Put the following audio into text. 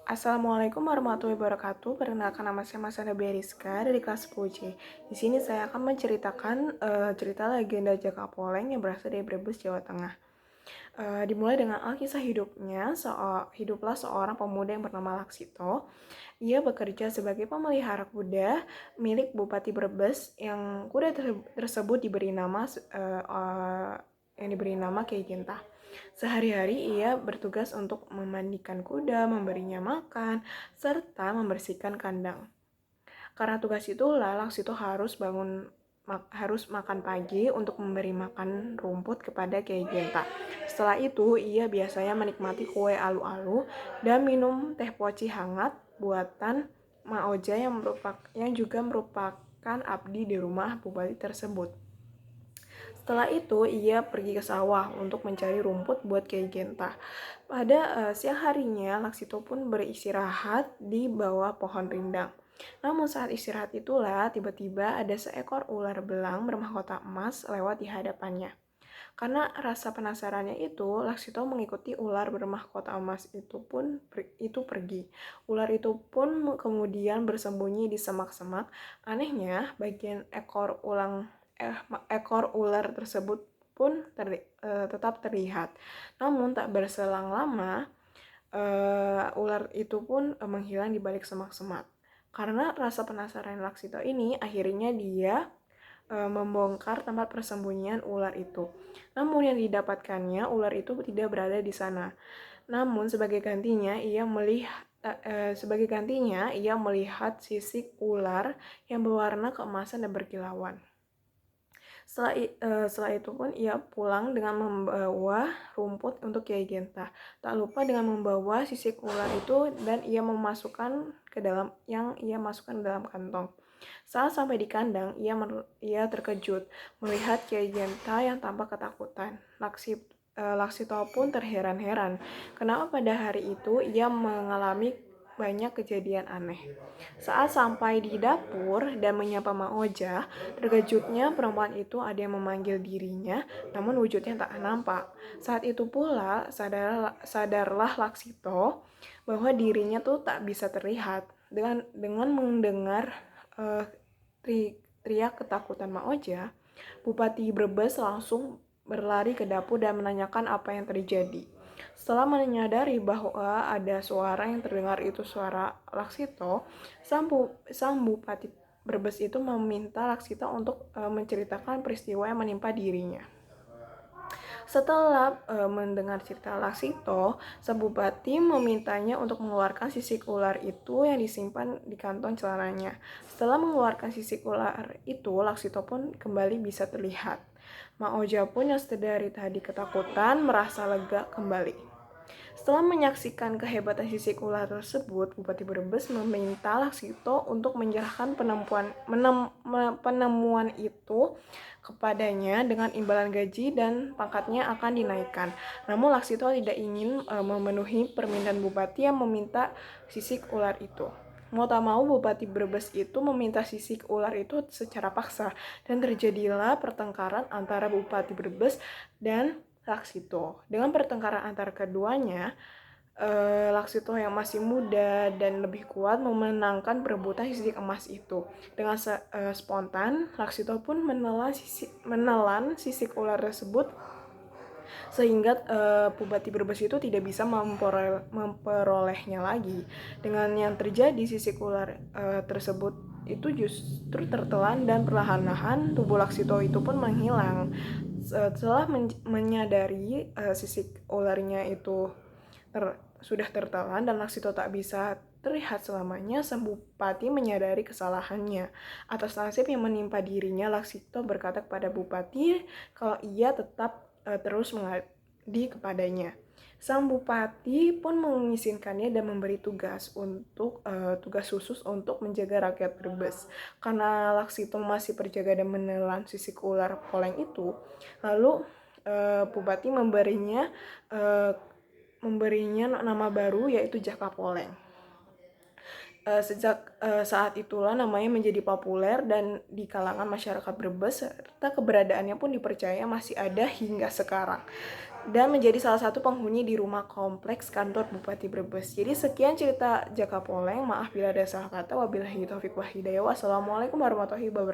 Assalamualaikum warahmatullahi wabarakatuh. Perkenalkan, nama saya Mas Anabi Rizka dari kelas 10C. Di sini saya akan menceritakan cerita legenda Jaka Poleng yang berasal dari Brebes, Jawa Tengah. Dimulai dengan kisah hidupnya. Hiduplah seorang pemuda yang bernama Laksito. Ia bekerja sebagai pemelihara kuda milik Bupati Brebes, yang kuda tersebut diberi nama Kiai Gentah. Sehari-hari ia bertugas untuk memandikan kuda, memberinya makan, serta membersihkan kandang. Karena tugas itulah Laksito harus makan pagi untuk memberi makan rumput kepada Kiai Genta. Setelah itu, ia biasanya menikmati kue alu-alu dan minum teh poci hangat buatan Ma Oja yang juga merupakan abdi di rumah bupati tersebut. Setelah itu, ia pergi ke sawah untuk mencari rumput buat Kiai Genta. Pada siang harinya, Laksito pun beristirahat di bawah pohon rindang. Namun saat istirahat itulah, tiba-tiba ada seekor ular belang bermahkota emas lewat di hadapannya. Karena rasa penasarannya itu, Laksito mengikuti ular bermahkota emas itu pergi. Ular itu pun kemudian bersembunyi di semak-semak. Anehnya, bagian ekor ular tersebut pun tetap terlihat. Namun tak berselang lama, ular itu pun menghilang di balik semak-semak. Karena rasa penasaran Laksito ini, akhirnya dia membongkar tempat persembunyian ular itu. Namun yang didapatkannya, ular itu tidak berada di sana. Namun sebagai gantinya ia melihat sisik ular yang berwarna keemasan dan berkilauan. Setelah itu pun ia pulang dengan membawa rumput untuk Kiai Genta. Tak lupa dengan membawa sisik ular itu dan ia masukkan ke dalam kantong. Saat sampai di kandang, ia terkejut melihat Kiai Genta yang tampak ketakutan. Laksito pun terheran-heran kenapa pada hari itu ia mengalami banyak kejadian aneh. Saat sampai di dapur dan menyapa Mak Oja, terkejutnya perempuan itu ada yang memanggil dirinya, namun wujudnya tak nampak. Saat itu pula sadarlah Laksito bahwa dirinya tuh tak bisa terlihat. Dengan mendengar teriak ketakutan Mak Oja, Bupati Brebes langsung berlari ke dapur dan menanyakan apa yang terjadi. Setelah menyadari bahwa ada suara yang terdengar itu suara Laksito, sang Bupati Brebes itu meminta Laksito untuk menceritakan peristiwa yang menimpa dirinya. Setelah mendengar cerita Laksito, sang bupati memintanya untuk mengeluarkan sisik ular itu yang disimpan di kantong celananya. Setelah mengeluarkan sisik ular itu, Laksito pun kembali bisa terlihat. Mak Oja pun yang sedari tadi ketakutan merasa lega kembali. Setelah menyaksikan kehebatan sisik ular tersebut, Bupati Brebes meminta Laksito untuk menyerahkan penemuan itu kepadanya dengan imbalan gaji dan pangkatnya akan dinaikkan. Namun Laksito tidak ingin memenuhi permintaan Bupati yang meminta sisik ular itu. Mau tak mau Bupati Brebes itu meminta sisik ular itu secara paksa dan terjadilah pertengkaran antara Bupati Brebes dan Laksito. Dengan pertengkaran antara keduanya, Laksito yang masih muda dan lebih kuat memenangkan perebutan sisik emas itu. Dengan spontan, Laksito pun menelan sisik ular tersebut sehingga Bupati Brebes itu tidak bisa memperolehnya lagi. Dengan yang terjadi, sisik ular tersebut itu justru tertelan dan perlahan-lahan tubuh Laksito itu pun menghilang. Setelah menyadari sisik ularnya itu sudah tertelan dan Laksito tak bisa terlihat selamanya, sang bupati menyadari kesalahannya. Atas nasib yang menimpa dirinya, Laksito berkata kepada bupati kalau ia tetap terus mengabdi kepadanya. Sang bupati pun mengizinkannya dan memberi tugas khusus untuk menjaga rakyat Brebes. Karena Laksito masih berjaga dan menelan sisik ular poleng itu, lalu bupati memberinya nama baru yaitu Jaka Poleng. Sejak saat itulah namanya menjadi populer dan di kalangan masyarakat Brebes, serta keberadaannya pun dipercaya masih ada hingga sekarang. dan menjadi salah satu penghuni di rumah kompleks kantor Bupati Brebes. Jadi sekian cerita Jaka Poleng. Maaf bila ada salah kata. Wabillahi taufiq wal hidayah. Wassalamualaikum warahmatullahi wabarakatuh.